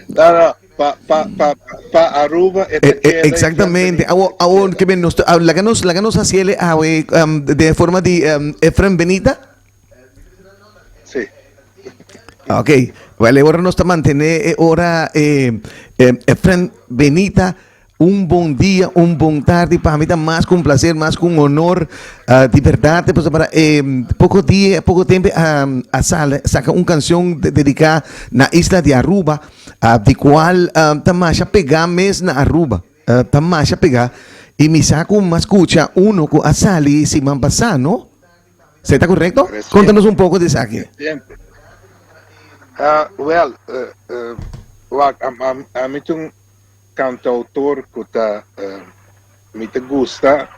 No, pa Aruba Exactamente. Que la que nos haciele de forma de Efraín Benita. Sí. Ok, vale, ahora nos está manteniendo ahora Efraín Benita. Un buen día, un buen tarde, para mí está más con placer, más con honor, de verdad, pues para poco tiempo a saca una canción dedicada a la isla de Aruba, de cual tamasha pegar mes na Aruba, tamasha pegar, y me saco una escucha uno a Sali si man pasa, ¿no? ¿Se está correcto? Contanos un poco de eso aquí. Well, a mí un cantautor que me gusta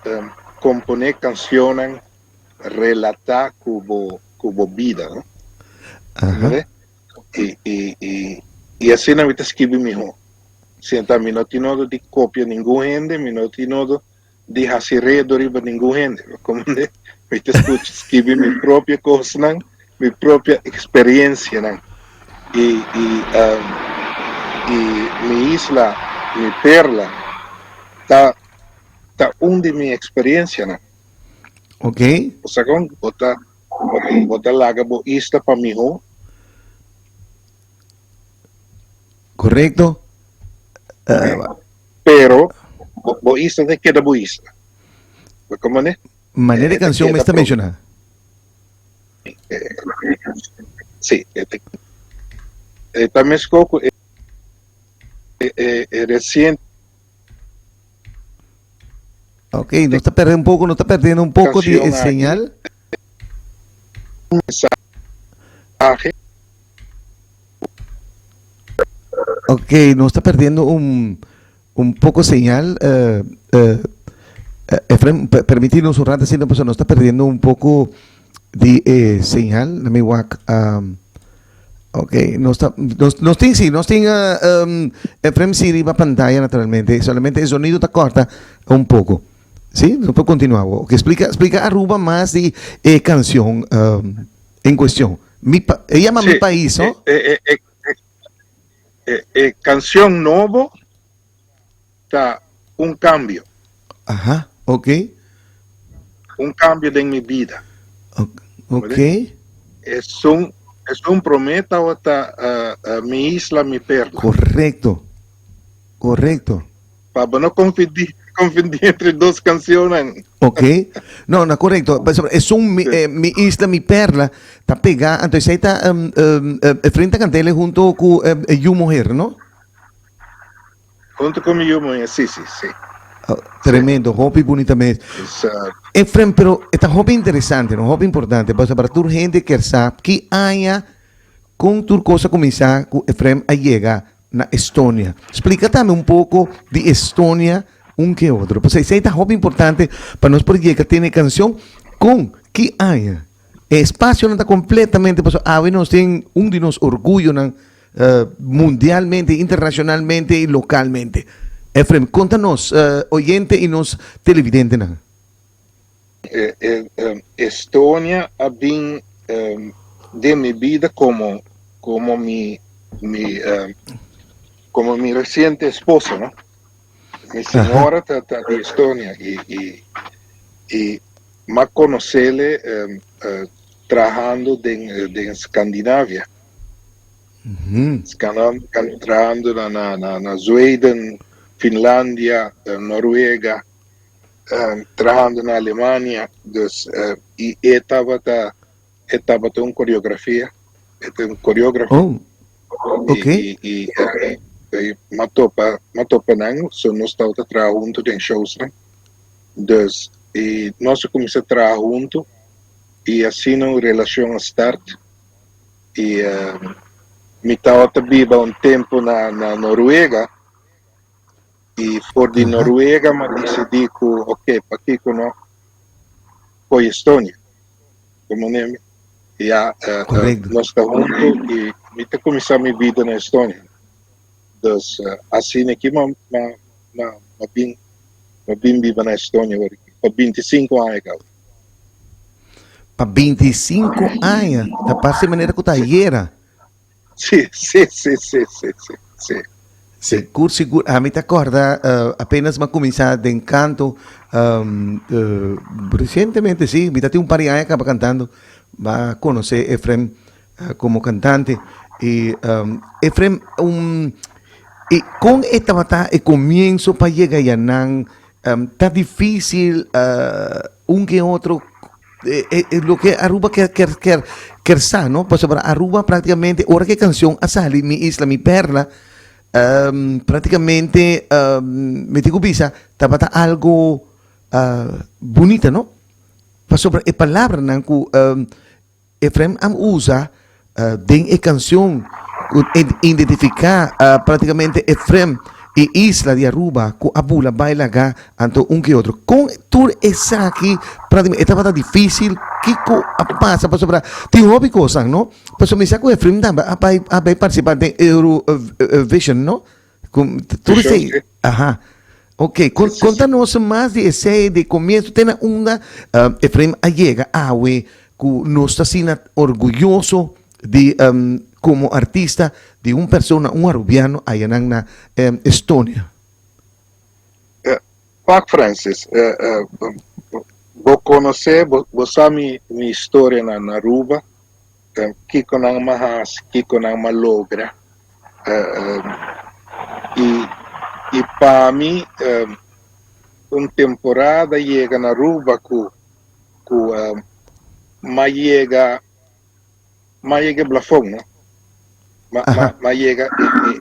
componer canciones relatadas como vida, ¿no? Ajá. Y así no me escribí mejor. Sienta, mi no tiene de copia ningún gente, mi no tiene de hacer riba ningún gente. Como me escucho escribir mi propia cosa, ¿no? Mi propia experiencia, ¿no? Y mi isla, mi perla, está un de mi experiencia, ¿no? Ok, O sea, con bota la isla para mi hijo, correcto. pero isla de queda isla. ¿Cómo es? Manera de canción me está mencionando. Sí, también es poco reciente. Ok, no está perdiendo un poco, no está perdiendo un poco de Canción aquí, señal. un mensaje. Ok, no está perdiendo un poco señal. Efraín, permitirnos un rato, si no, pues no está perdiendo un poco de señal. Let me walk. Ok, no está, no tiene, sí, no tiene, Efraín sí va a pantalla naturalmente, solamente el sonido está corta un poco. ¿Sí? No puedo continuar. Okay, explica Aruba más de canción en cuestión. Ella llama Sí, Mi País, ¿no? canción nuevo está Ajá, ok. un cambio de mi vida. Ok, ¿Vale? Es un prometa hasta mi isla, mi perla. correcto, correcto. Para no confundir entre dos canciones. Ok, no, no, correcto. Pues, es mi isla, mi perla, está pegada. Entonces ahí está frente a Cantele junto con You Mujer, ¿no? Junto con mi humo, sí, sí, sí. Sí. Tremendo, hobby bonitamente. Es, Efraín, pero esta hobby interesante, ¿no? Hobby importante, para tu gente que sabe que haya con tu cosa começar, Efraín, a llegar na Estonia. Explícame un poco de Estonia, un que otro. Pues esa es hobby importante para nós porque que tiene canción con que haya. Espacio no está completamente, pues a ver, nos tienen un de nos orgullo mundialmente, internacionalmente y localmente. Efraín, contanos, oyente y nos televidente. ¿No? Estonia ha been de mi vida como como mi reciente esposo, ¿no? Mi Ajá. señora está de Estonia y más conocerle trabajando en Escandinavia, Ujú. trabajando en Sweden, Finlandia, Noruega, trabajando en Alemania, y estaba en coreografía, un coreógrafo, Oh, ok. y matopa nang, so nós estamos trabajando juntos en shows, né? E nós começamos a trabalhar juntos, e assim uma relação start, e me estava também um tempo na Noruega, e por de Ajá. Noruega, me decidi que, ok, para aqui que não, foi Estônia, como nome, e Correcto. nós estamos juntos, e me começar minha vida na Estônia. Então, assim aqui, bem vivo na Estônia, por 25 anos. Para 25 años, tapar de manera que tallera. Sì, sì, sì, sì, sì, sì, sì, sì. Sí, cursi, a mí te acuerdas, apenas me comienza de encanto, recientemente sí, mírate un par de años acá cantando, va a conocer Efrem como cantante, y Efrem, y con esta batalla, el comienzo para llegar a Yanán, está difícil, un que otro, lo que Aruba quer ¿no? Pues para Aruba prácticamente, ahora que canción a salir, mi isla, mi perla, prácticamente me digo visa tapata algo bonita, ¿no? Para sobre a palavra nan ku Efrem am usa den e canción identificar prácticamente Efrem e Isla de Aruba ku abula baila ga anto un que otro con tu esa aquí prácticamente estaba difícil Kiko pasa para sobre ti hobby cosas no pues me saco Efrem da a participar de Eurovision no tú Vision, dices sì, ajá. Ok, sì, sì, sì. contanos más de ese de comienzo. Tiene una, Efraín Allega, Awe, que nos está siendo orgulloso de, como artista de una persona, un arubiano, allá en Estonia. Pak Francis, vou conhecer, vou sabe minha história na Aruba, Kiko nang mahas, Kiko nang malogra, e para mim, uma temporada chega na Aruba com ma chega blafong, no? Ajá, Ma chega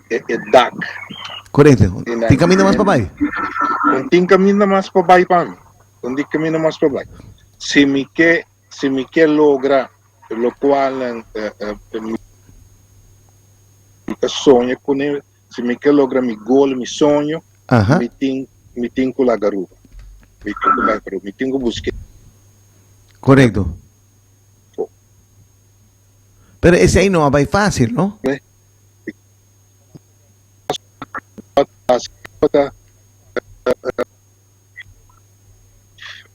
e DAC. correcto. ¿Te camina más para ahí? Não tem caminho mais para baixo para mim. Não tem caminho mais para baixo. Se me quer lograr, o qual sonho com ele, se me quer lograr meu gol, meu sonho, Ajá, me tem com a garupa. Me tem com a garupa, me tem com buscar. correcto. Pero ese ahí no va a ir fácil, ¿no?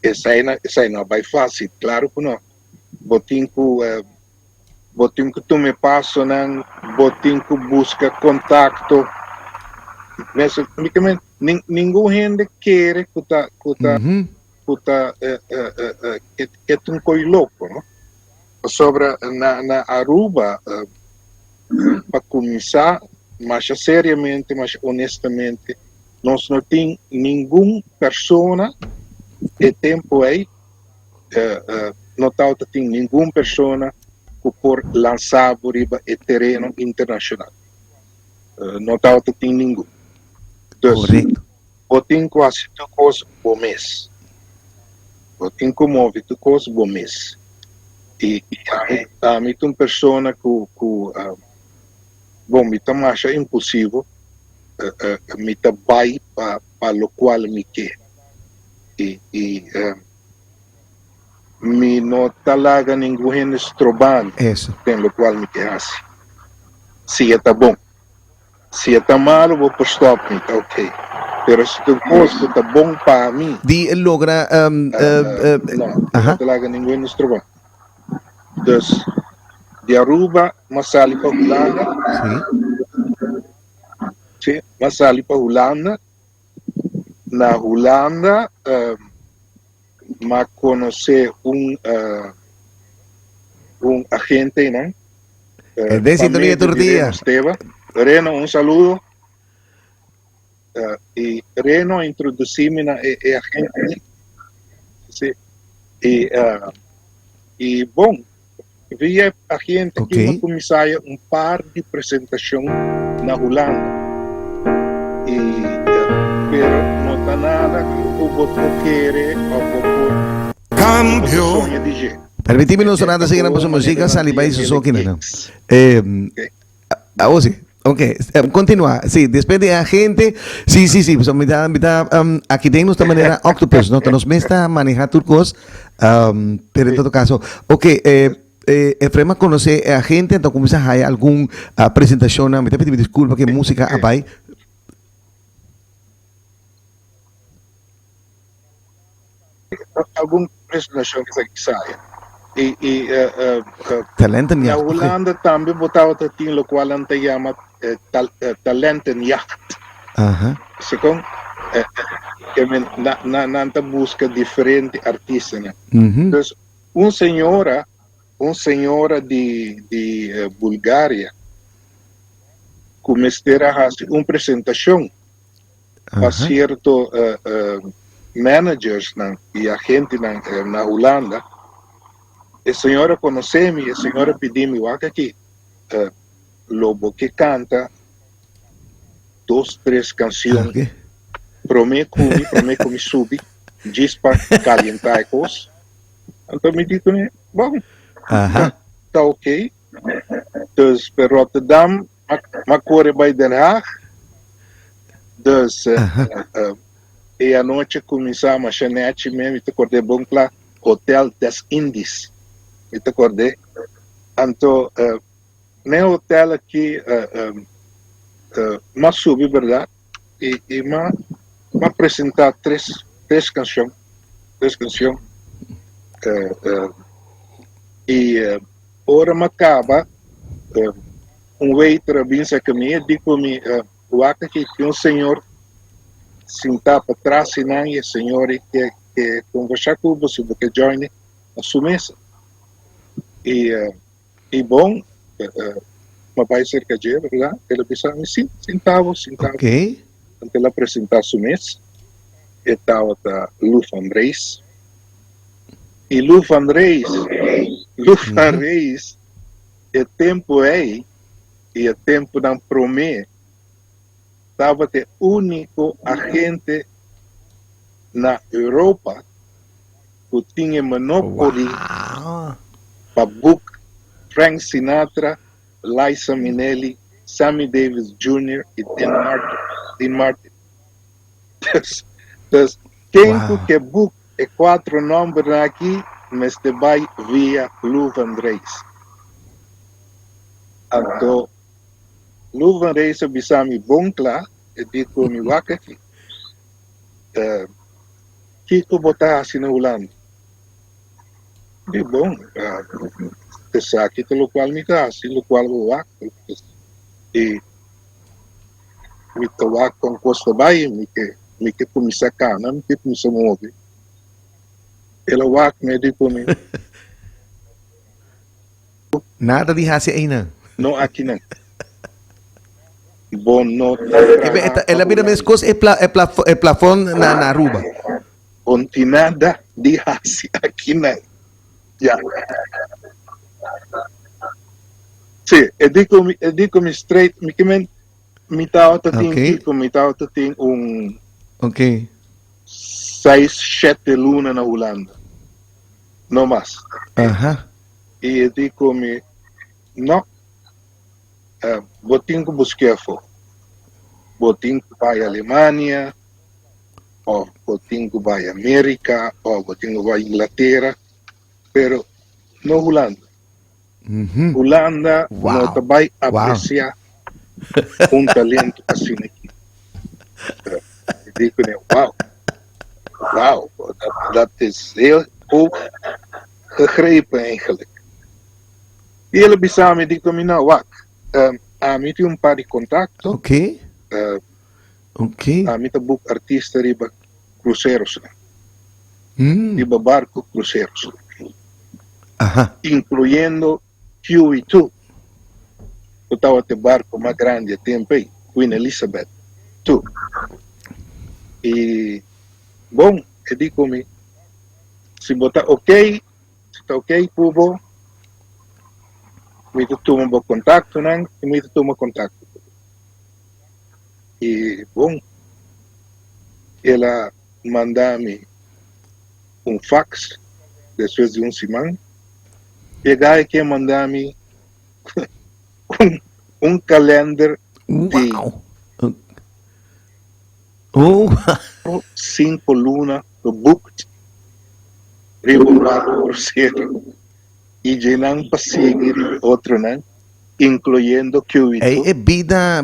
Essa aí não vai fácil, claro que não. Botinho que tu me passa, botinho que busca contato. Mas, ninguém gente quer Ujú. que é um coi louco, não? Sobre na Aruba, para começar, mas seriamente, mas honestamente, nós não tem nenhuma pessoa e tempo aí, não tem nenhuma pessoa que por lançar por o terreno internacional. Não tem nenhum. Então, Correcto. eu tenho quase tudo coisa bom mês. Eu tenho que mover tudo coisa bom mês. E a mim tem uma pessoa bom, me tá acha impossível, me tá vai para o qual me quer. E me não talaga ninguém estrobando Eso. tem o qual me quer assim. Se está bom. Se está mal, vou por stop me, tá ok. Pero se tu coisa está bom para mim, Di logra, não ajá, talaga ninguém estrobando. Então, de Aruba, mas sali para Holanda, sí. sim, mas sali para Holanda. Na Holanda, ma conhecer agente, né? De Para sintonía de medio de Reno tortilla. Esteva. Reno, um saludo. E Reno introduzi-me na agente. Sim. E bom, via agente Ok. que me começaia par de apresentação na Holanda. E, pero não está nada que o botou querer ou por sonho de jeito. Permitime no sonando seguir en música, sali país so no. Ah, oh, sí. Ok, continúa. Sí, después de agente, sí, sí, sí. Pues, aquí tengo esta manera Octopus, ¿no? Que nos me está manejando turcos, pero en todo caso, ok, Efrema conoce a gente, entonces comienza a alguna presentación, me te pido disculpa que música abai. Alguma apresentação que saia. Talenten na jacht. Okay. Holanda também botava tem lo qual ante chama talentenjacht. Aha. Second, que na busca diferente artista, né? Mhm. Então, uma senhora de Bulgária começou a fazer uma apresentação para Aha. certo managers e agentes na Holanda. A senhora conheceu-me, a senhora pediu-me aqui, Lobo que canta 2, 3 canções, Okay. promete me subir, diz para calentar a coisa. Então me disse, bom, Aha. tá ok. Dus per Rotterdam, ma corre bij Den Haag. Dus e a noite começamos a chanete mesmo, te acordei bom lá, Hotel des Indies. Me te acordei. Então, nem hotel aqui, mas subi, verdade? E ma apresentar três canções. E ora me acaba, waiter vinha a mim e disse-me, o aqui que um senhor sentado para trás e não, e o senhor que conversar com você, porque joine a sua mesa. E bom, uma vai cerca de verdade? Ele disse, sim, sentava. Okay. Então ele apresentou a sua mesa, e estava Lu van Reis. E Lu van Reis, é tempo aí, e é tempo não promete, estava o único agente na Europa que tinha monopólio Wow. para book Frank Sinatra, Liza Minnelli, Sammy Davis Jr. e Dean Martin. Então, quem que book é 4 nomes aqui, mas te vai via Lu van Reis. Então, Lu van Reis bisami bom lá, e digo mi waka aqui. Kiko botar assim na Holanda. E bom, te sabe que lo qual me dá, assim, lo qual o waka. E me to waka com costa vai, me que começa a cana, me que começa a mover. Ela waka me digo mi, Nada de hace aí não. não aqui não. Bom, não Ela vira minhas coisas é plafond na Aruba. Bom, tem nada de assim aqui não. Já. Sim, eu digo straight, me tava tem Okay. 6, 7 luna na Holanda. Não mais. Aha. E eu digo não, botinho busquei fora. Botinho vai à Alemanha, ou botinho vai à América, ou botinho vai à Inglaterra, pero no Holanda. Mhm. Holanda Wow. não vai apreciar talento assim aqui. Eu digo, wow, dat is heel hoog gegrepen eigenlijk. E ele bisa me dico, nou, wacht, a mim tem par de contato, Okay. Okay. a mim tem book artista riba cruzeiros, Mm. riba barco cruzeiros, Aha. incluyendo QE2, que estava te barco mais grande a tempo aí, Queen Elizabeth II. E, bom, eu digo-me, se botar ok, se está ok, pubo, me toma um contato, não? E me toma contato. E, bom, ela manda-me fax, depois de semana, pegar e que mandar-me calendar Wow. Oh. 5 lunas do booked, ribumbado cruzeiro, e de não seguir outro, não? Incluyendo QE2. É vida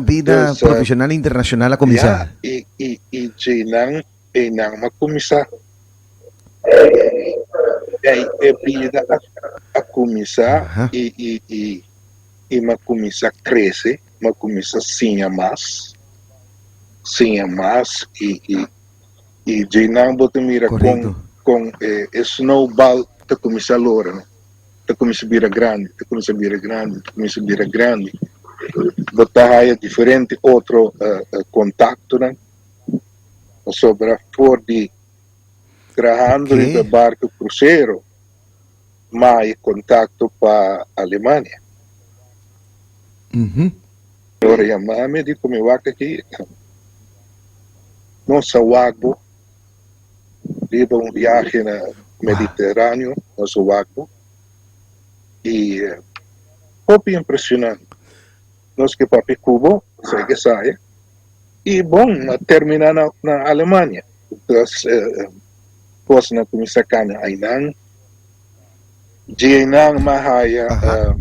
profissional internacional a começar. E de não, a começar. é vida a começar Aham. e ma começar a crescer, ma começar a sinha mais e de não botar mira Correcto. com snowball te começa a lora, né? Te começa a virar grande, te começa a virar grande, te começa a virar grande. Botar aí diferente outro contato, né? Sobre a for de trabajando Ok. de barco cruzeiro, mais contato para a Alemanha. Uhum. Ora chamame di come va aqui, nossa Wagbo, vive um viagem no Mediterrâneo, nosso Wagbo, e pouco impressionante. Nós que papi Cubo, sei que sai, e bom, terminar na Alemanha. Então, pois na comissão cana Ainan, de Ainan Mahaya Ajá.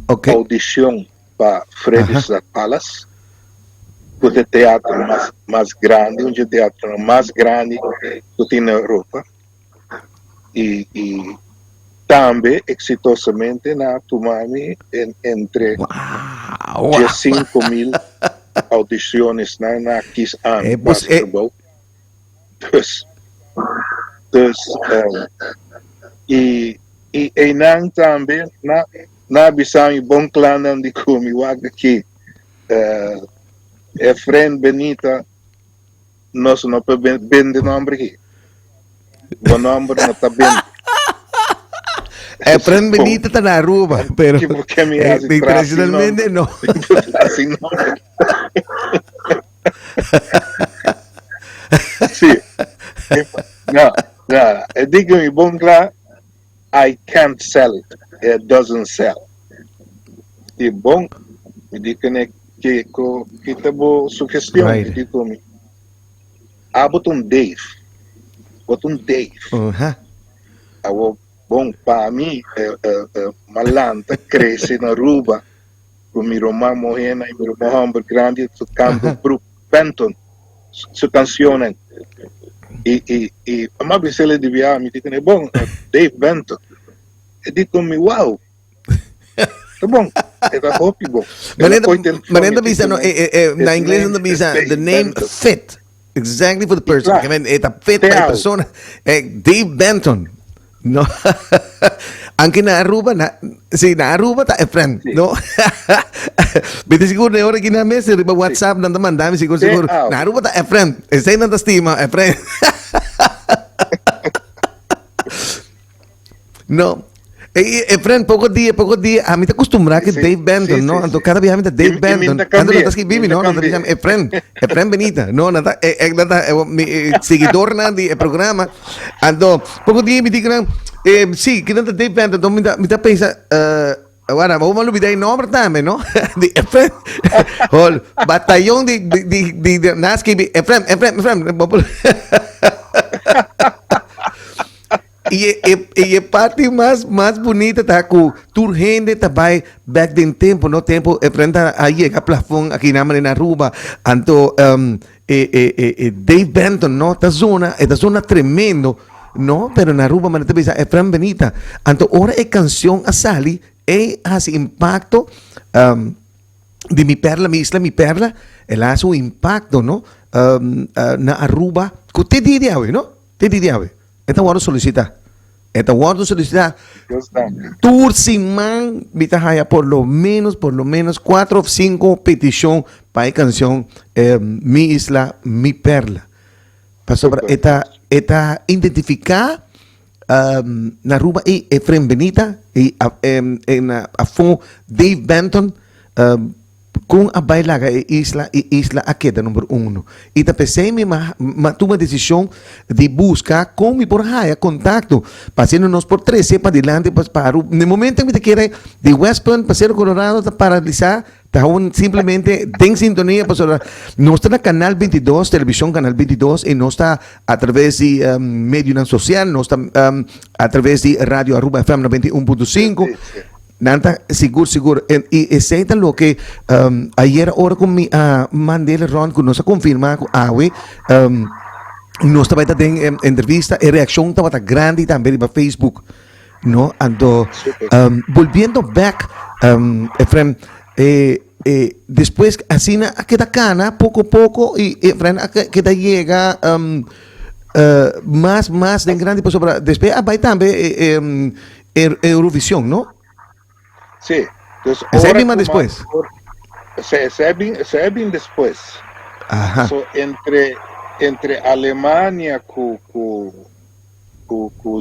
Ok. audição para Fredrikstad Palace, o teatro mais grande, um teatro mais grande que tem na Europa, e também exitosamente na Tumami entre Wow. 15.000 audições na Kiss An Pues, Basketball. Dus, e Enan também na bisang ibang klanan di kumiwag aqui Efren Benita nós não vende nome aqui o nome não está bem Efren Benita está na Aruba, pero que me hace tradicionalmente no. assim nome sim não digo-me bom claro I can't sell it. It doesn't sell. E bom, me diga que kita bo sugestão, Right. me diga me. Botun Dave. Ajá. Abo bom para mim malanta cresce na Aruba com meu irmão morena e meu irmão homem grande tocando Brook Benton su canzone e a ma bisele di via mi dicono bom Dave Benton e dicono wow tá bom é da hopi bom Manenda visa no na inglês não visa the name fit exactly for the person. I mean, it's a fit para persona. Dave Benton. No. Anche na Aruba na Aruba ta Efren, no. Bete siguro na ora kina message ba WhatsApp nang naman dami siguro na Aruba ta Efren. Say nang tastima Efren. No. Efren, poco dia, a mí te acostumbra que Dave Benton, ¿no? Entonces cada vez a mí te Dave Benton. Ando no estás que vive, ¿no? Ando dicen Efren Benita, no, nada, mi seguidor na di programa. Ando poco dia me digan, sí, que nada Dave Benton, então me tá pensa, agora vamos olvidar o nome também, ¿no? De Efren, o batalhão de Nasky, Efren. E a parte mais bonita tá com tur gente também back then tempo no tempo enfrenta aí a plafon aqui na Aruba anto Dave Benton no ta zona tremendo no pero na Aruba man também é Efren Benita anto ora é canção a sali e has impacto de mi perla ela has un impacto no na Aruba que te diria no te diria então agora solicita tour sin man vitahaya por lo menos 4 o 5 petición para canción mi isla mi perla para esta identificar na Aruba e Efren Benita e a fond Dave Benton com a bailaga isla aqui da número 1 e da PC me tomou a decisão de buscar como por aí contato passando-nos por 13 para adelante para no momento que me quer de West Point para Colorado para paralisar está simplesmente tem sintonia para não está na canal 22 televisão canal 22 e não está a través de meio social não está a través de rádio Aruba FM 91.5 Nanta, seguro. Y es lo que ayer ahora con mi Mandela Ron, que nos ha confirmado, nós também tem entrevista e reação estava grande também para Facebook, no? Ando Super. volviendo back, Efraim, después así na queda cana poco a poco y Efraim queda llega más de grande pues sobre después vai também Eurovisión, ¿no? Sí. Entonces, Ese ahora mismo como- después. Se é bem después. Ajá. So, entre Alemanha com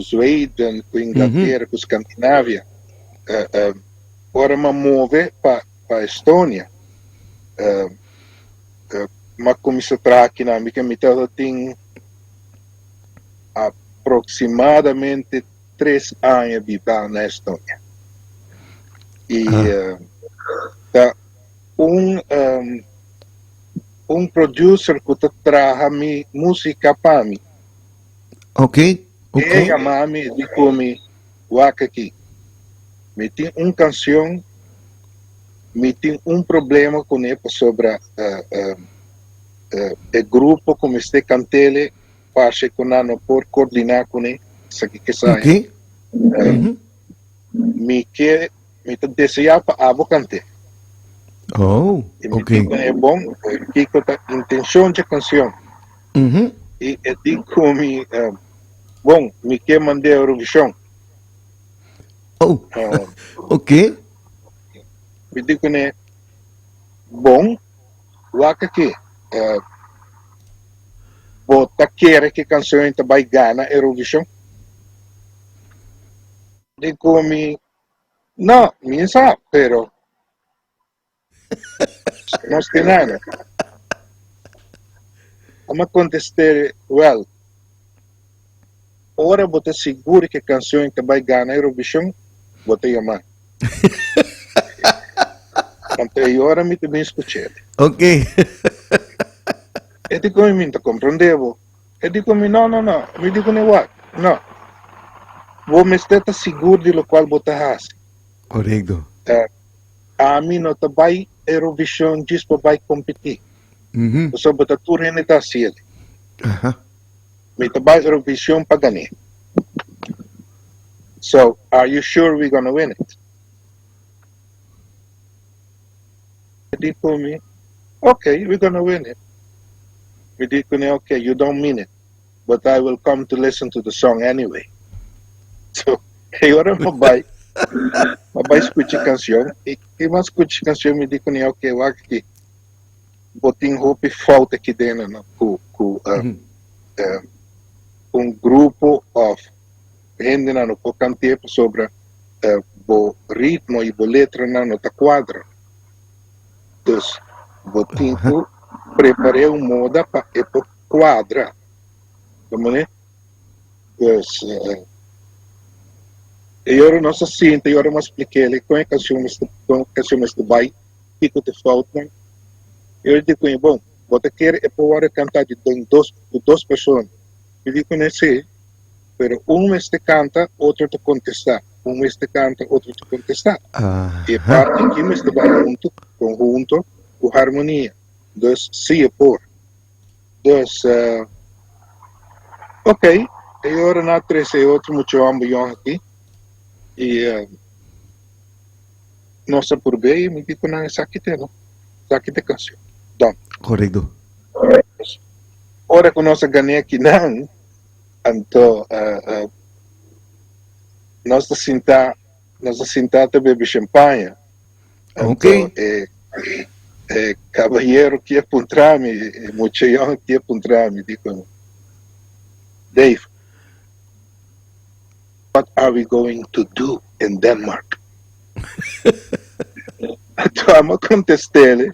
Sweden, com Inglaterra, com Escandinávia, ora me move para Estônia. Mas como se trata aqui na minha metade tem aproximadamente 3 anos de vida na Estônia. E tá um producer que traz mi música para mim. Ok. Ella mami dijo mi waka aqui. Me tem canção, me tem problema com ele sobre o grupo como este cantele faz com não por coordenar com ele, isso que sai. Ok. Me deseja para abo cante. Oh, E me ok. digo é bom, que com a intenção de canção. E digo me bom, me quer mandar Eurovision. Oh, ok. Me digo né bom, waka aqui. Bota quer que canção então vai ganhar Eurovision? Digo me não, me sabe, pero não tem nada. Ama contestar, well, ora você seguro que a canção então vai ganhar Eurovision? Bota chamar. Então, agora me também escutei. Ok. E digo me não compreendevo. E digo me não. Me digo ne what? Não. Vou me estar seguro de lo qual você faz. Correcto. A mim não tá vai Eurovision diz para vai competir. Só bota tudo em tá cielo. Ajá. Me tá vai Eurovision para ganhar. So, are you sure we're gonna win it? He told me, okay, we're gonna win it. We did okay, you don't mean it, but I will come to listen to the song anyway. So, agora mabai escutar canção e mas escutar canção me digo okay, eu acho que botin roupa falta aqui dentro, no, com grupo of gente não pode cantar sobre o ritmo e a letra não tá quadro. Então, botin preparei moda para quadra. Como né? Então, eu não se sinto, eu não expliquei com a canção este vai, que te falta. Eu digo, bom, você quer poder cantar de duas pessoas. Eu digo, não sei, mas este canta, outro te contesta. Este canta, outro te contesta. E parte aqui, este vai conjunto, com harmonia. Então, sim, é por. Então, ok, agora na 13 outro, muito ambião aqui. E nossa por bem, me digo, não, essa aqui tem canção. Então, Correcto. ora que nós ganhamos aqui, não, então, nós sentamos a beber champanhe. Ok. Cavalheiro que ia apontar-me, mocheião que ia apontar-me, digo, Dave, what are we going to do in Denmark? Então, eu contestei,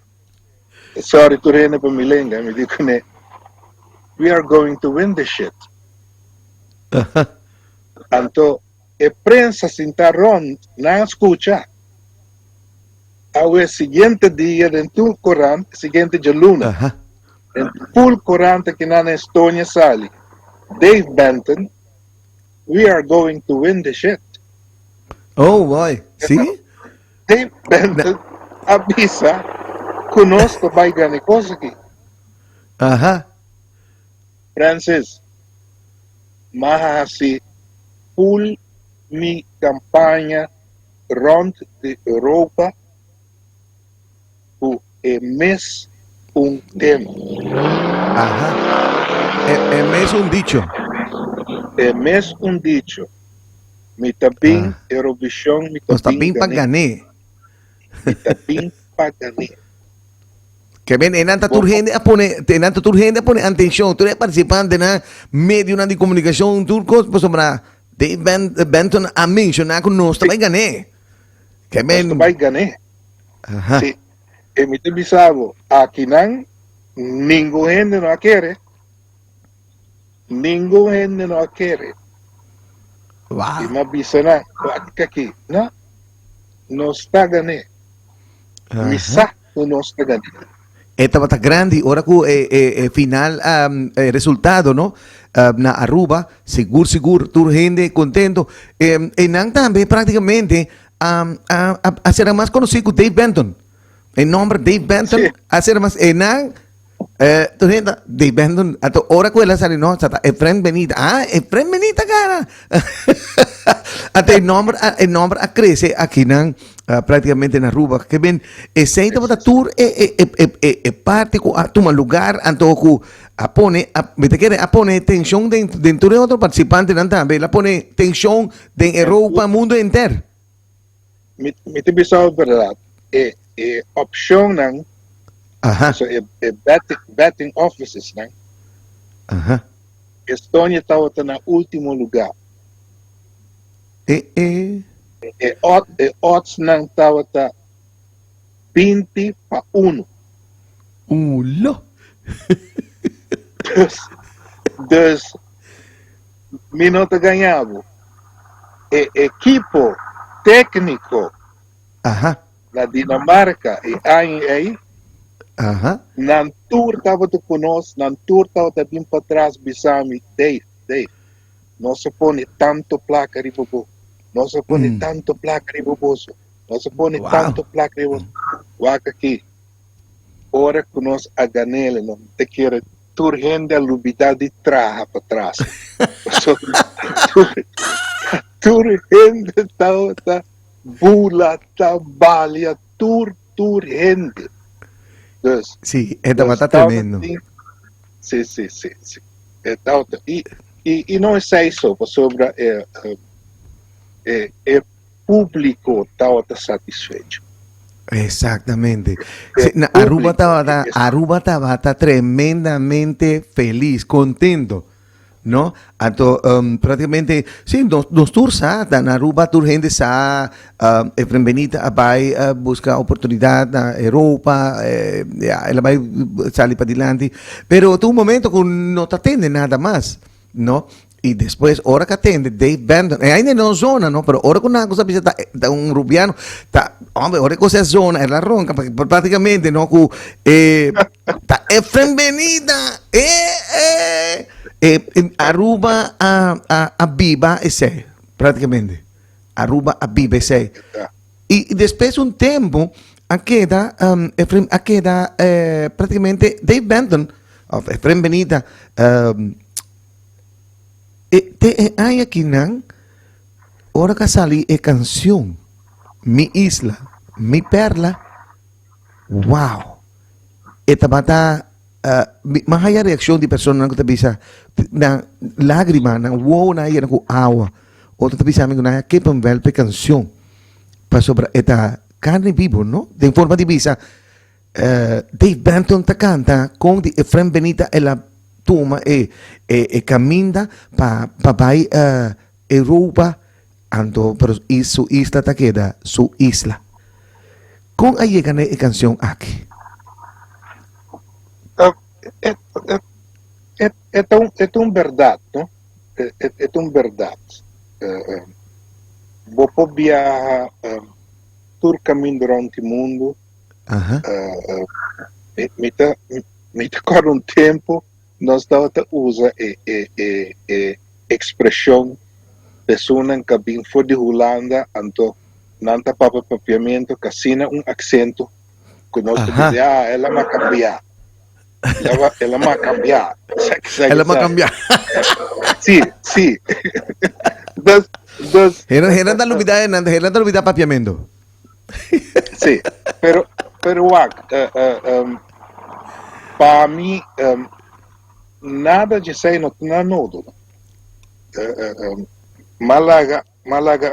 sorry, tu reina para me lenga, me digo, né, we are going to win this shit. Então, a prensa se interrompe, não escuta. Ao seguinte dia, dentro do Corão, seguinte de luna, dentro do Corão que na Estônia sale, Dave Benton, we are going to win the shit. Oh, boy. ¿Sí? Dave Benton avisa conosco vai ganhar coisa aqui. Ajá. Francis, mahasi full mi campagna rond de Europa por mes un tema. Ajá. Es un dicho. Mes un dicho. Mi tabing Eurovision, mi Os tabing tabing gané. pagane. Mi tabing pagané. Que ven, enanta turgente apone atenção, tu é participante na meio de comunicação turcos, por sobra de Benton a mencionar com nós também ganhei. Que Nós ven, também gané. ajá, Sim. E mi bisavo, aqui não, ninguém gente não quer. Ninguém gente não quer. E wow, me bisana, aqui, não, nós está gané. ajá. Misa, nós está gané. Esta bata grande, ora ku final resultado, no? Na Aruba, seguro, turgente, contento. Enang também praticamente a ser mais conhecido que Dave Benton. Em nome de Dave Benton, Sim. a ser mais enang turgente, Dave Benton, ato ora ku ela sali no, sata Efren Benita. Efren Benita cara. Ato em nome a cresce aqui nang praticamente na Aruba. Que ben essa bata tour parte ko atuma lugar anto ko apone me te quere apone tensión dentro de otro participante nan tambe la pone tensión de Europa mundo entero. Mi bisavo, verdade, opção não, Ajá, so, betting offices não, ajá. Estônia estava na último lugar. Eh. Odds não estava 20-1. Ulo. Dus, mi não te ganhava. Equipo técnico Ajá, na Dinamarca e aí, ajá. nan tour estava te conosco, nan tour estava te bem para trás, bisami, Dave, não se põe tanto placa de bobo, não se põe tanto placa de boboso, não se põe Wow. tanto placa de boboso. Waka aqui, ora que nós a ganele, não te quer turgente a lubida de traja para trás. Turgente está bula, trabalha, turgente. Dus, Sí, esta bata tremendo. Sim. E não é só isso, sobre o público está satisfeito. Exactamente. Sí, Aruba estaba tremendamente feliz, contento, ¿no? Anto, prácticamente, sí, nos tours, en Aruba, tour gente sa, Efren Benita, vai busca oportunidad na Europa, ela vai salir para adelante, pero tu un momento que no te atende nada más, ¿no? Y después, ahora que atende Dave Benton, ainda não zona, ¿no? Pero ahora que una cosa pisa tá un rubiano, tá, hombre, ahora que essa zona, é la ronca, praticamente, ¿no? Tá Efren Benita, Aruba a Biba, esse, praticamente. Aruba a Biba, esse. E depois um tempo, a queda praticamente Dave Benton, Efren Benita, hay aquí nan, ahora que sali canción, Mi Isla, Mi Perla, wow. Esta bata, más hay reacción de personas que te bisa, na lágrima, na wow, na iya, na ku awa. Otra te bisa, amigo, na que panvel pe canción, para sobre esta carne vivo, ¿no? De forma de bisa, Dave Benton te canta con Efren Benita en la toma caminda para Europa, ando, pero su isla te queda, su isla. ¿Cómo hay llegado a canción aquí? É um verdade, não? É um verdade. Vou viajar por caminho durante o mundo. Ajá. Me tá um tempo nós estava a usar expressão pessoa que vem fora de Holanda, então não está para papiamento, que assina acento que nós dizemos, ela vai cambiar. ela ma cambiar. Ela ma cambia. Sì. Das, Heran da lubida papiamento. sì, pero wak, para mim, nada de sei no na nodo. Malaga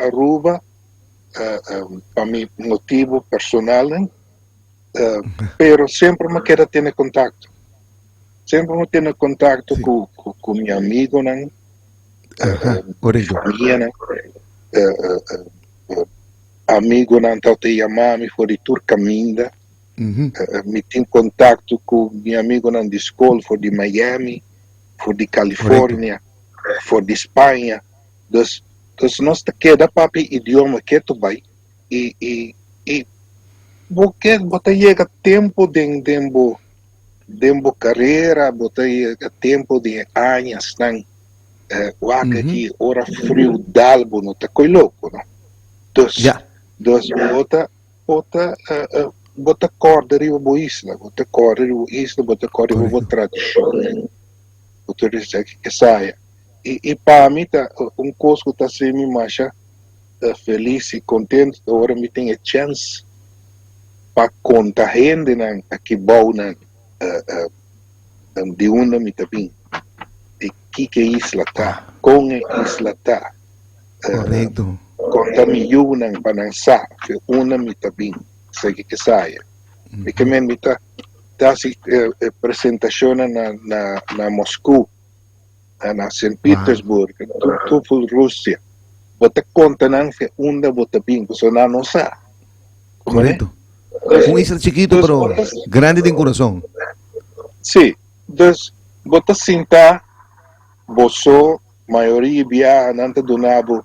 Aruba, para mim motivo personal, pero sempre me queda ter contato. Sempre me ter contato Sì. com meu amigo, né? Correcto. Família, né? Amigo não tá te chamando for de tur caminda. Mhm. Me tem contato com meu amigo não de escola, for de Miami, for de Correcto. Califórnia, for de Espanha. Dus nós te queda papi idioma que tu vai e porque bota chega tempo de dembo carreira, bota chega tempo de anos não waka Mhm. aqui ora frio dalbo no tá coi louco, não? Ja. Dus bota corda riva bo isla, bota corda riva isla, bota corda riva bo Correcto. tradição, bota dizer que saia. E para mim tá coisa que tá semi macha feliz e contente, agora me tem a chance para contar gente nan aqui bom nan de onde me tá bem. E que isla tá, com a isla tá. Correcto. Conta mi yunan panansa, que una mi tabin, sei que saia. E que men mi ta si presentazione na Moscou, na St. Petersburg, tu fu Russia. Bota conta nan fe unda bota bin, so na no sa. Correcto. Un isla chiquito, Dus pero grande de corazón. sì, dus bota sinta, boso, maioria via nanta donabo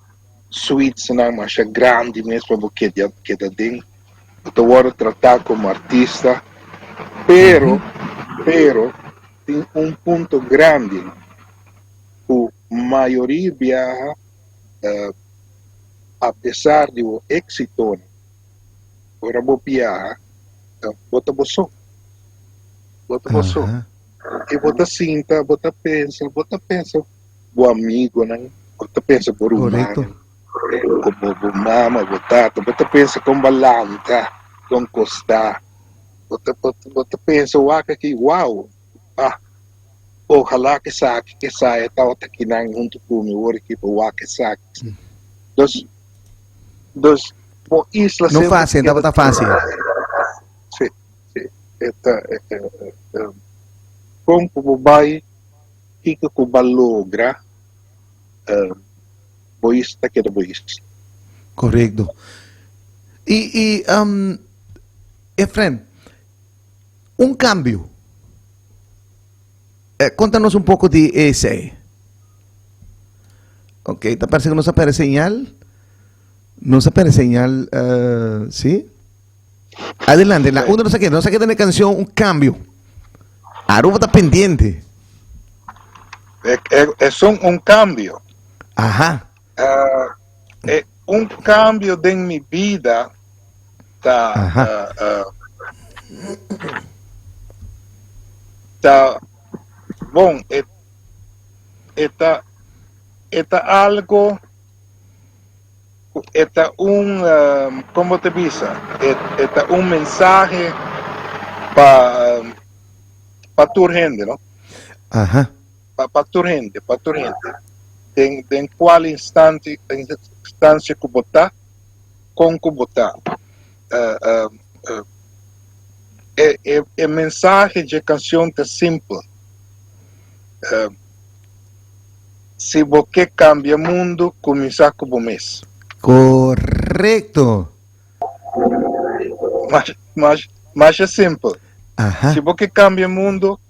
suítes na marcha grande mesmo porque que da dentro eu agora tratar como artista pero tem ponto grande o maioria viaja apesar de o éxito ora vou viajar bota boso Ajá. e bota pensa o amigo né bota pensa por Correcto. humano como mama, botata, você pensa com balanta, com costa, você pensa, uau, ojalá que saia, tal, aqui na junto com o meu equipe, que saque. Dos, isla No fácil, não tá fácil. Sim, como o vai, que o balogra, boísta que é boísta. Correcto. Y Efren, un cambio. Contanos un poco de ese. Ok, ¿te parece que nos aparece señal? Nos aparece señal, ¿sí? Adelante, uno no se queda en la canción, un cambio. Aruba está pendiente. Es un cambio. Ajá. Un cambio de mi vida está bom, está algo, está ¿cómo te dice? Está un mensaje para tu gente, ¿no? Ajá. Para tu gente. En qual instância que botar, com que botar. Mensagem de canção é simples. Se você cambia o mundo, começar com o mês. Correcto. Mas é simples. Ajá. Se você cambia o mundo,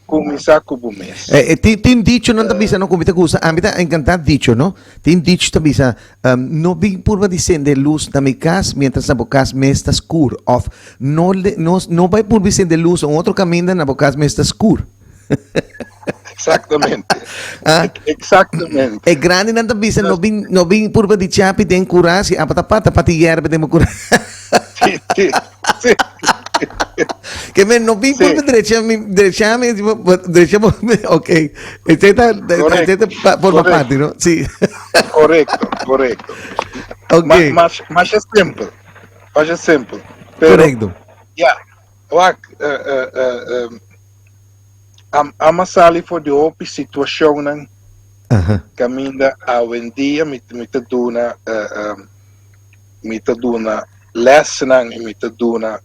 começar com o mês. Tin dicho non tabisa no kumita kusa ambita encantado dicho no tin dicho tabisa no vi purva dicende luz da mi cas mientras na bocas me está escuro of no vai purva dicende luz un outro caminho na bocas me está escuro. Exatamente. Exatamente. E grande não tabisa no vi purva di chapi den curasi apata pati yerbe demo curasi. Sim. Que me no vi por derechame, ok. Este forma parte, ¿no? Sí. Correcto. Ok. Mas é simple. Mas é simple. Pero, Correcto. Amasali for de opi situationen Ajá. caminda a en dia mita duna lesson e mita duna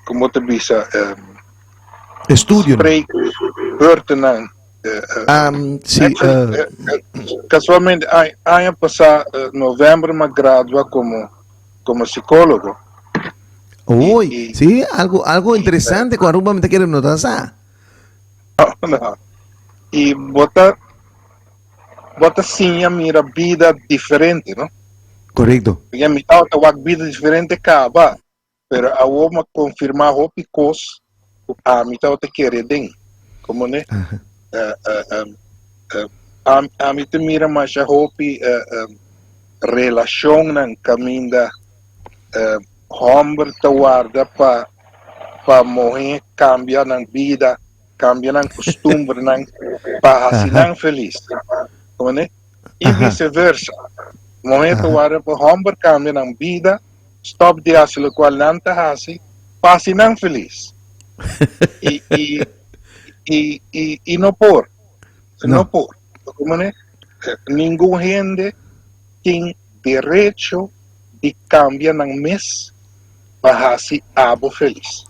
como te bisa Estudio. spreek beurten Sí. casualmente año pasado novembro me gradua como psicólogo Uy, sí, algo interesante con Aruba me te quiere notar. no, y bota sim mira vida diferente, ¿no? Correcto. Porque mi tao te vida diferente acaba, pero a me confirmar o picos a mi tao te quiere den, como ne? Ajá. A mí te mira mais a hopi relação nan caminda homem te guarda pa morrer cambia nan vida, cambia nan costumbre nan pa hasinan feliz, como ne? E vice-versa. Momento guarda pa homem cambia nan vida, stop de hacer lo cual nan te hasi, pa hasinan feliz. E não por. Não por. Como né? Nenhum gente tem direito de cambiar um mês para ser abo feliz.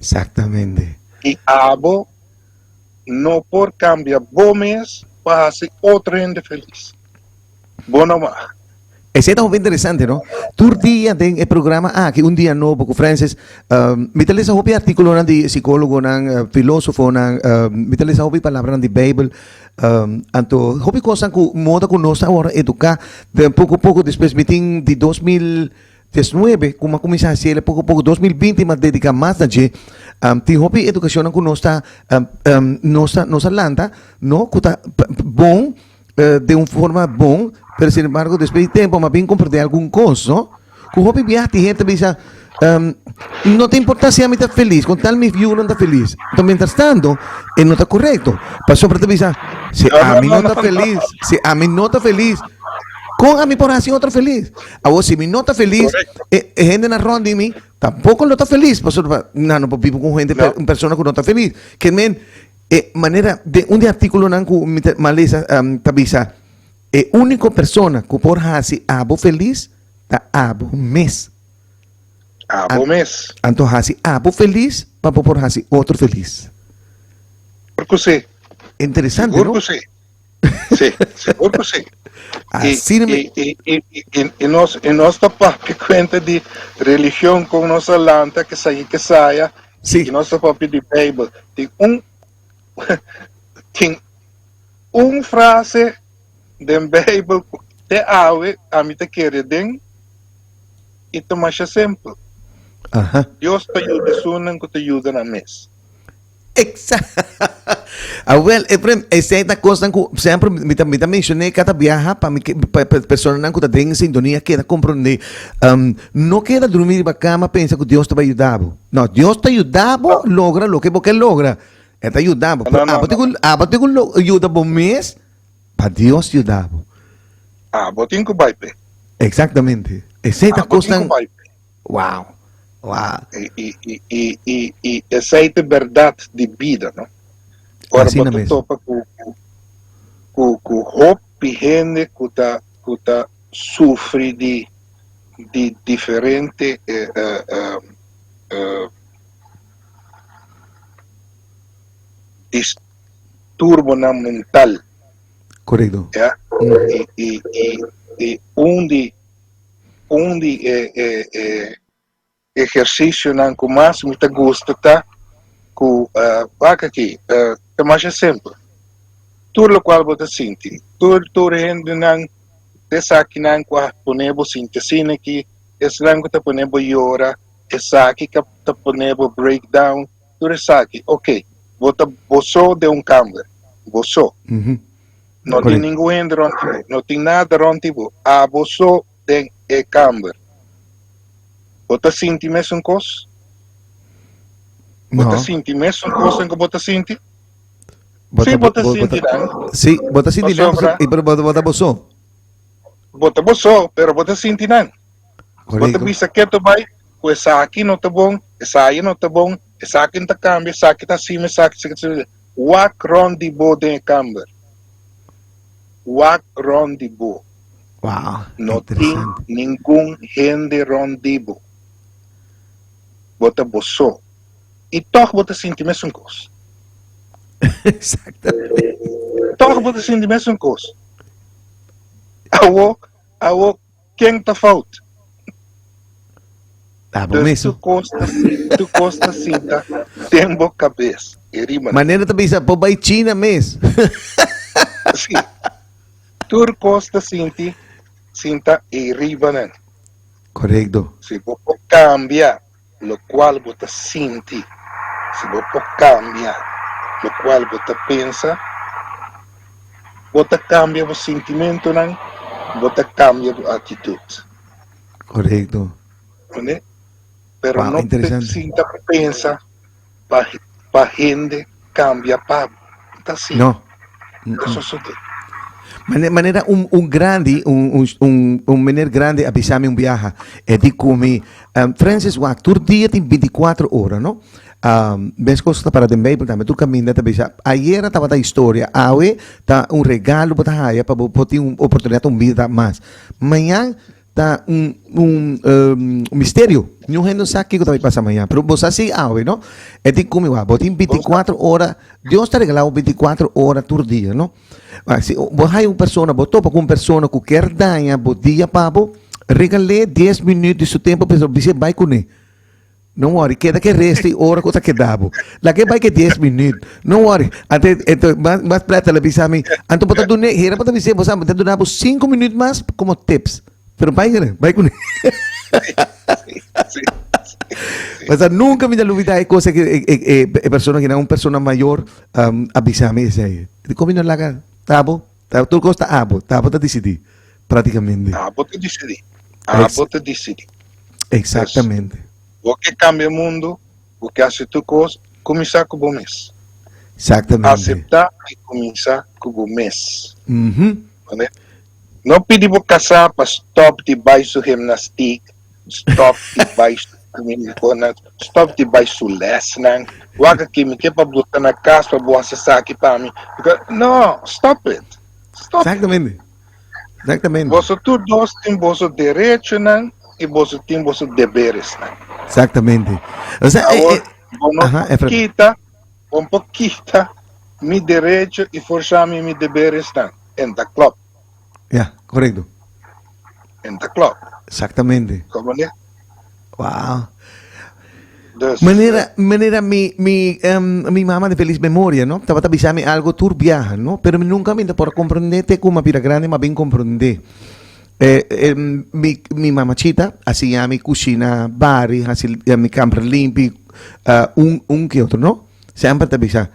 Exactamente. E abo não por cambiar bom mês para ser outra gente feliz. Bom não mais. Ese es muy interesante, ¿no? Tu día de el programa, que un día no, porque Francis, me tal esa hobby artículo de psicólogo, filósofo, me tal esa hobby palabra de Bible, anto hobby cosa que moda que nos ahora educar, de poco a poco después meeting de 2019, como comienza a hacer poco a poco 2020 más dedica más a ti hobby educación que nos está nos alanda, no, que está bon de una forma bon, pero sin embargo después de tiempo más bien comprender algún cosa, ¿no? Que hobby viaje gente dice no te importa si a mí está feliz, con tal mi view no está feliz. Entonces, mientras tanto, no está correcto. Pasó por te dice, si a mí no está feliz, si a mí no está feliz, con a mí por así otro feliz. A vos si mi no está feliz, gente en ronda de mí, tampoco no está feliz. Pasó, no pues vivo con gente, persona que no está feliz. Que men, manera de un artículo nan maleza tabisa única persona que por así abo feliz ta abo mes abo mes anto así abo feliz para por así otro feliz porque sí interesante seguro ¿no? Sí seguro que sí así e nós tapa que cuenta de religião com nossa lanta que saia sí. E nossa papi de Bible tem frase de Bible te ave a mim te querer den e te mais sempre Deus te ajuda sunan que te ajuda na mes exacto well essa é a coisa que sempre me mencionei cada viaja para pessoas que estão em sintonia que compreender não queda dormir na cama pensa que Deus te vai ajudar não Deus te ajudar logra o que você logra te ajudar abate com ajuda bom mês para Deus te ajudar botin que vai pe exatamente essa é a coisa wow e essa é a verdade de vida não ora você topa com hope gente que tá sofre de diferente distúrbio mental correto e onde exercício não que mais me gusta tá que vaca aqui é mais sempre tudo o qual você sente tudo gente não essa aqui não que ponebo sintesina aqui esse não que tá ponebo llora essa aqui que tá ponebo breakdown tudo isso aqui ok você de câmbio você não tem ninguém não tem nada onde você tem câmbio você sente mesmo coisa Bota No. sinti mesmo coisa que bota sinti? Bota, Sim, bota bota, sinti não. sí, bota sin dinero, Sobra. pero bota boso. Bota boso, pero bota sinti não. Bota Correcto. bisa que tu vai, o essa aqui não tá bom, essa aí não tá bom, essa aqui não tá cambia, essa aqui tá cima, essa aqui tá cima. Wak rondi bo de camber. Wak rondi bo. Wow, No tem interesante. nenhum gente rondibo. Bota boso. E toch bota sinti mesmo coisa. Exactamente. Toch bota sinti mesmo coisa. Awo, quem tá falta? Ah, por Dus eso. tu costa cinta, tempo cabeça. Erima. Maneira também sa po bay China mes. Sim. Tu costa cinta e ribanan. Correcto. Se você cambia, lo qual você sente. Se você cambia, lo qual você pensa, você cambia o sentimento, não? Você cambia a atitude. Correcto. Né? Pero Wow, não te interesante. sinta pensa para gente cambia para tá assim. No. Isso sucede. Manera un grande, un mener grande avisame un viaje. E di come Francis Wack, tu dia tem 24 horas, no? Ves costa para também, portanto, tu caminha te bisa. Ayer estava a história, awe tá um regalo para haya para poder uma oportunidade um vida mais. Amanhã tá um mistério. Não gente sabe o que vai passar amanhã, pero você assim awe, no? É de como va, botin 24 horas, Deus te regalou 24 horas por dia, no? Se você é uma pessoa, botou para uma pessoa que quer ganhar, dia para regale 10 minutos de seu tempo para você vai com ele. Não worry, queda que reste hora coisa que dabo. La que vai que 10 minutos. Não worry. Até mais plata la bisa mi. Anto pata dune, hera pata bisa bosa, pata dunabo 5 minutos mais como tips. Pero vai com ele. Mas nunca me olvidar coisa que persona que não uma persona maior avisame isso aí. Como não laga, tabo, tu costa abo, tabo tá decidir praticamente. Você decide. Você decide. Exatamente. O que cambia o mundo, o que hace tu coisa, começar com o mês. Exactamente. Aceitar e começar com o mês. Uhum. Né? Não pedir para casar para stop debaixo do gimnastic, stop debaixo stop debaixo do lesson, waga que me quer para botar na casa para botar acessar aqui para mim. Não, stop it. Stop. Exactamente. Exactamente. Você tu dois tem vosso direito, não? E você tem vossos deveres, não? Exactamente. O sea, Agora, ajá, Efraín. um pouquinho, mi direito e forçar-me mi deveres, não? En the club. Ya, correcto. En the club. Exactamente. Como é? Wow. Dus, Manera mi mamá de feliz memoria, ¿no? Estaba avisando algo turbia, ¿no? Pero nunca me por comprenderte como pira grande, más bien comprender. Mi mamachita hacía mi cocina bari, hacía mi camper limpio, un que otro, ¿no? Siempre te avisa.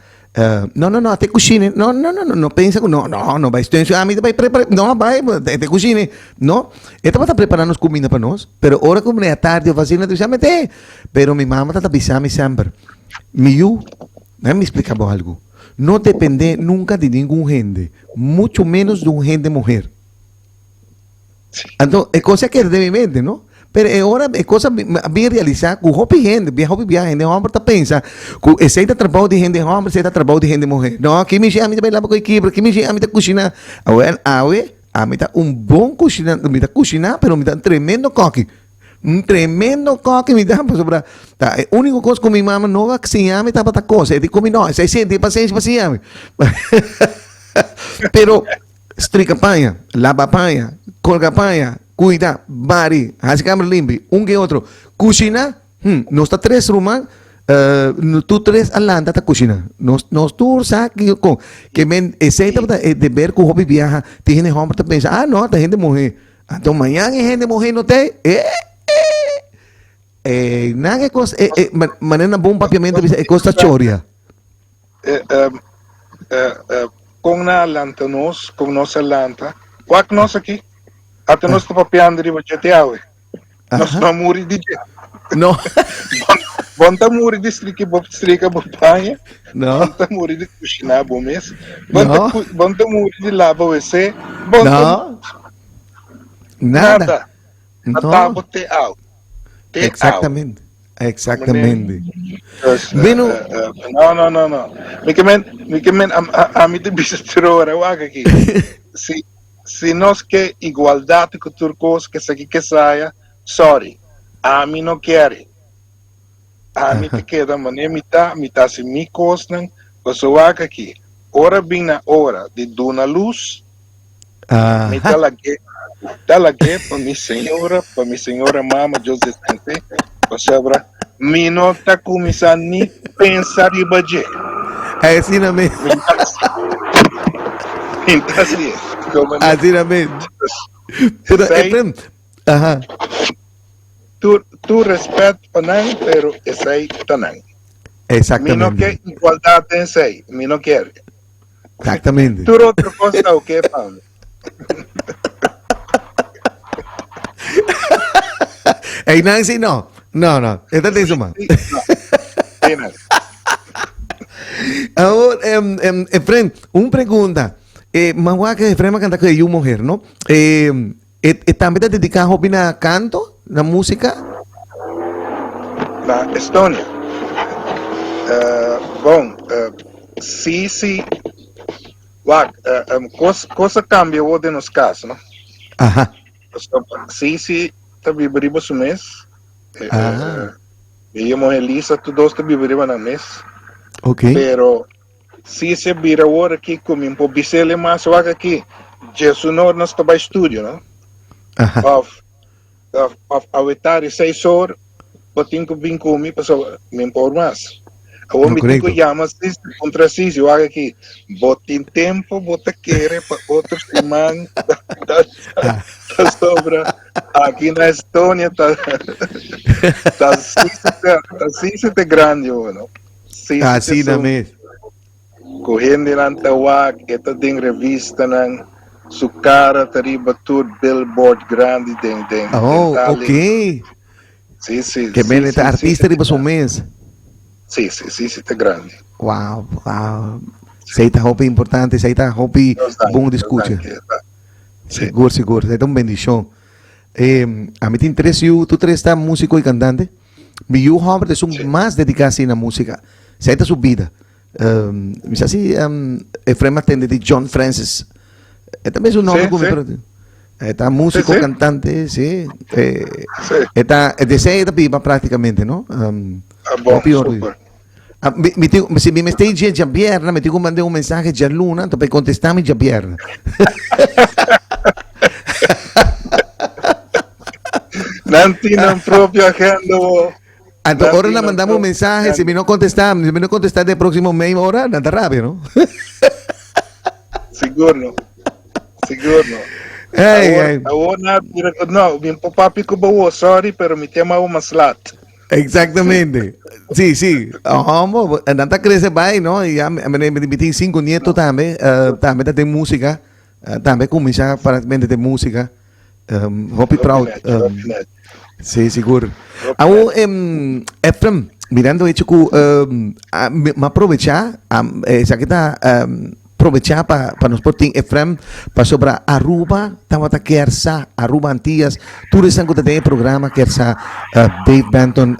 No, te cocine, no piensa, no, vai, a mí te vai preparar, no, vai, te cocine, no, esta está preparando comida para nós, pero ahora como é tarde, eu fazia, tu chama te, pero mi mamá está avisando sempre, me explicaba algo, no depende nunca de ningún gente, mucho menos de un gente mujer. Então, é coisa que é de minha mente, não? Pero agora é coisa bem realizar com hobby gente, bem hobby gente, homem está pensa, com esse trabalho de gente homem, esse trabalho de gente mulher. Não, que me chama, me vai lá para equipe, que me chama, me tá cozinhar. A mim tá bom cozinhar, me tá cozinhar, pero me tá tremendo coque. Tremendo coque me dá para sobrar. Tá, a única coisa que minha mama não vai cozinhar, me tá para coisa. Eu digo, não, você sente paciência. Pero strica panha, lava panha, colga panha, cuida, bari, hace câmera limpa, que outro. Cocina, não está 3 rumas, tu 3 alanta tá cocina. Nós tu sabe que men aceita de ver que o hobby viaja, tem gente homem tá pensa, não, tem gente morrer. Então amanhã é gente morrer não tem. Nada coisa, maneira bom papiamento é coisa choria. Com na lanta com nossa lanta, qual nós aqui? Até nós estamos papiando de baixo de água. Nós não morri de jeito. Não. Bonta muri di strika bopanya. No, Bonta muri di cucina bomes. no, Bonta muri di lava WC. Bonta no, nada. nada. No, Atabo te out. Te out. exactamente. Exactamente. Because, Bueno, no. Mi que men, a mí te bisa tirora waga aqui. Se nós que igualdade com turcos que se aqui que saia, sorry. A mim não quer. A mim te queda mané mitad se mi cosnan, você waga aqui. Ora bem na hora de dona luz, me ajá, dá la para minha senhora mama José Sante, você abra, me não tá começando nem pensar em budget. así na mente. Então assim, como Así na mente. Pero, sei, Efrem, ajá, tu respeto panang, pero sei tanang. Me não quer exactamente. igualdade em sei, me não quer. Exactamente. Tu outra coisa o que, Paulo? Hey, Nancy, no. No, no. Esta te suma. Apenas. Ahora, Efrem, una pregunta. Más que Efrem canta que yo mujer, ¿no? ¿También te dedicas a hobby na canto, na música? Na Estônia. Bom, sim. Coisa cambia hoje nos casos, não? Ajá. Sim, tá vivendo o mês. Ajá. E eu Elisa, todos tá vivendo no mês. Ok. Pero, se vira agora aqui comigo, por bisele mais, eu aqui, Jesus não nós tá estúdio, não? Ajá. Of awetar 6 horas, eu que vir comigo, para me impor mais. Eu No, me correcto. digo, chama contra si, eu aqui, botem tempo, bota querer para outros semana, Ah, tá sobra. Aqui na Estônia, tá assim, grande, não? así na mente. Correndo delante da WAC, esta tem revista, não? Su cara tá riba tudo, billboard grande, Oh, ok. Sim. Que bem, esta artista de su mes. Sim, tá grande. Wow, wow. Sei tá hobby importante, sei tá hobby bom de escuta. Sim. Seguro. É uma bendição. A mim te interessa, tu eres músico e cantante. Mi homem é mais dedicado na música. Sei tá sua vida. Me assim, Efrem atende de John Francis. É também um nome como está músico, Sí. cantante, sim. Sim. Está de viva praticamente, não? Bom, Pior. super. Se me stay dia viernes, me digo mandei mensagem dia luna, então para contestar-me dia viernes. Nanti não próprio agenda. Então, agora nós mandamos mensagem, se me não contestar de próximo mês, hora, nada rápido, não? Seguro. Ei. Agora, não, meu papi que boa, sorry, pero me tema uma slat. Exactamente. Sí. Vamos, andando a crecer bem, não? E me tem 5 netos também, também tem música, também começar para aprender música. Hope proud. Sí, seguro. Ahora, Efrem, mirando hecho que me aprovechar, esa que está aprovechar para nos poder Efrem para sobre Aruba, estava a querer Aruba Antillas, tú eres que te tem programa que Dave Benton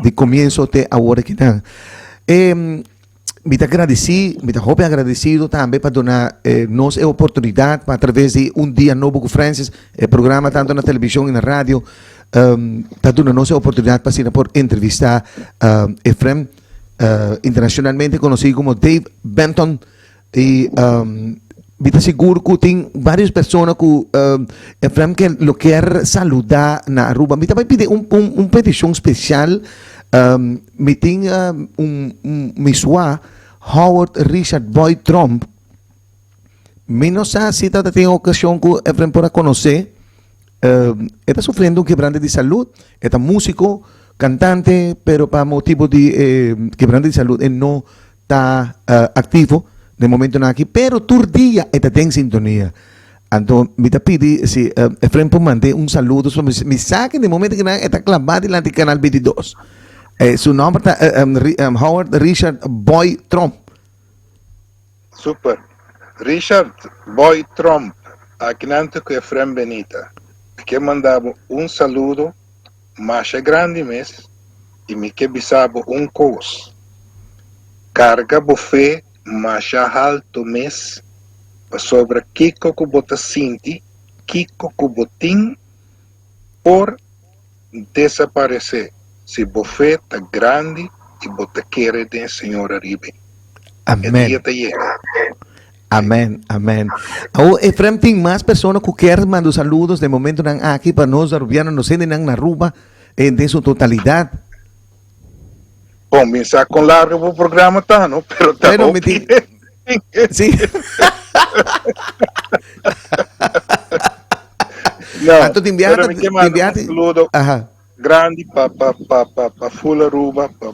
de comienzo te ahora que están. Me está agradecido também para donar nos a oportunidade para através de dia novo com Francis, programa tanto na televisão e na rádio, está dando nos a oportunidade para ser por entrevistar Efrem, internacionalmente conhecido como Dave Benton, e me está seguro que tem várias pessoas que Efrem que lo quer saludar na Aruba. Me está pedir petição especial. Me tem misua Howard Richard Boyd Trump. Me não sei se tem ocasião que Efrem para conhecer. Está sofrendo um quebrante de saúde. Está músico, cantante, pero para motivo de quebrante de saúde ele não está ativo de momento aqui. Pero todo dia está em sintonia. Então, me pedi se Efrem pode mandar saludo. Me saque de momento que está clavado lá no canal 22. Su nombre está Howard Richard Boy Trump. Super. Richard Boy Trump, aqui nanto que Efrem Benita, que mandava um saludo mais grande mês e me que bisabo um cos. Carga buffet mais alto mês sobre Kiko Kubota Sinti, Kiko Kubotin por desaparecer. Se buffet tá grande e bota querer de senhora Ribe. Amén. Llega. Amén, amén. Efrem, tem mais pessoas que querem mandar saludos de momento aqui para nós, arubianos, nos sendem na rua de sua totalidade. Bom, pensar com largo o programa tá, não? Pero tá Pero ok. Sí. Não, Tu te enviaste, pero me que manda um saludo Ajá. grande para Full Aruba, para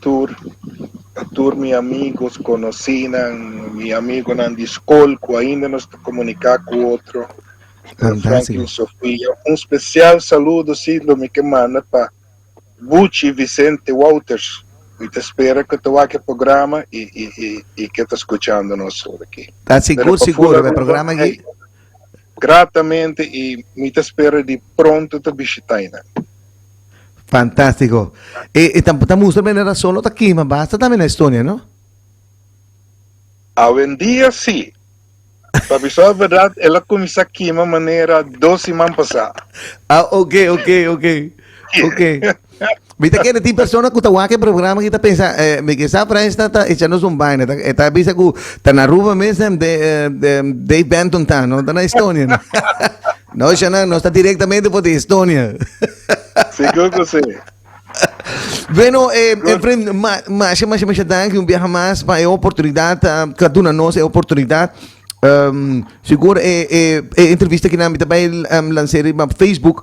tour meus amigos, conheciam, meu amigo na escola, que ainda nos comunicar com outro, Franklin Sofia. Um especial saludo, sim, do me que manda para Bucci Vicente Walters. E te espero que tu aqui programa e que está escutando nós aqui. Está seguro, o programa aqui. Gratamente e me te espero de pronto te visitar. Fantástico. Estamos também solo aqui, mas basta também na Estônia, não? Hoje em dia, sim. Para avisar a verdade, ela começou aqui de uma maneira 2 semanas passadas. Ok. Viste que tem pessoas que estão aqui no programa que estão pensando, me que essa frase está echando um banho, está pensando que está na rua mesmo de Dave Benton, não está na Estônia. Não, não está diretamente por Estônia. Seguro que sim. Bueno, Efrem, mas danke um viaje mais para a oportunidade, cada um de nós é oportunidade. Seguro entrevista que nós também lançaremos para Facebook.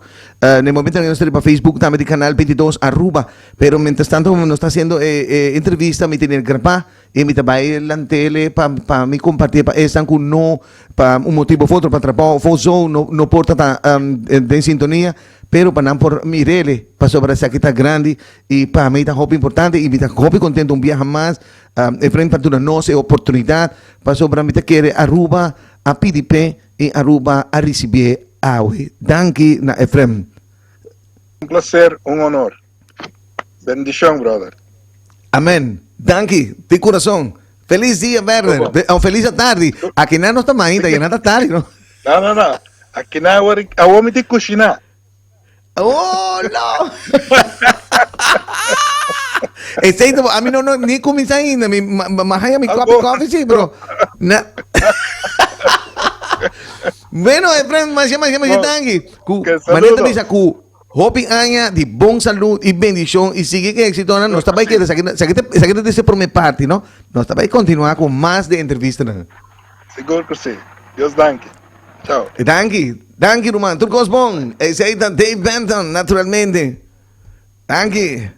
No momento que nós estamos para Facebook, também de canal 22 arroba. Pero mientras tanto, nós está fazendo entrevista, me tem gravar e me também na tele para me compartilhar para essa que não para motivo foto para trabalhar, foto não porta de sintonia. Pero para não por mirele, para sobre essa aqui está grande e para mim está muito importante e me está muito contente viaje mais. Efrem para toda nossa oportunidade para sobre mim querer arroba a PDP e arroba a receber aue. Danke na Efrem. Prazer, honor. Bendição, brother. Amém. Danke, de coração. Feliz dia, Werner. Feliz tarde. Aqui não estamos ainda, já não tarde, não? Não. Aqui não é o homem de cozinhar. Oh, no! Exacto, a mí no ni comienza ainda, más allá mi coffee, sí, bro. Bueno, Efrem, mas tangi. Maneta bisa ku hopi anya di bom saúde e bendição e sigue que éxito não está vai que saque desse por minha parte, não? Nós está vai continuar com mais de entrevista, não? Seguro que sim. Deus danke. Tchau. Danke, Roman. Tudo bom? Esse aí tá Dave Benton, naturalmente. Danke.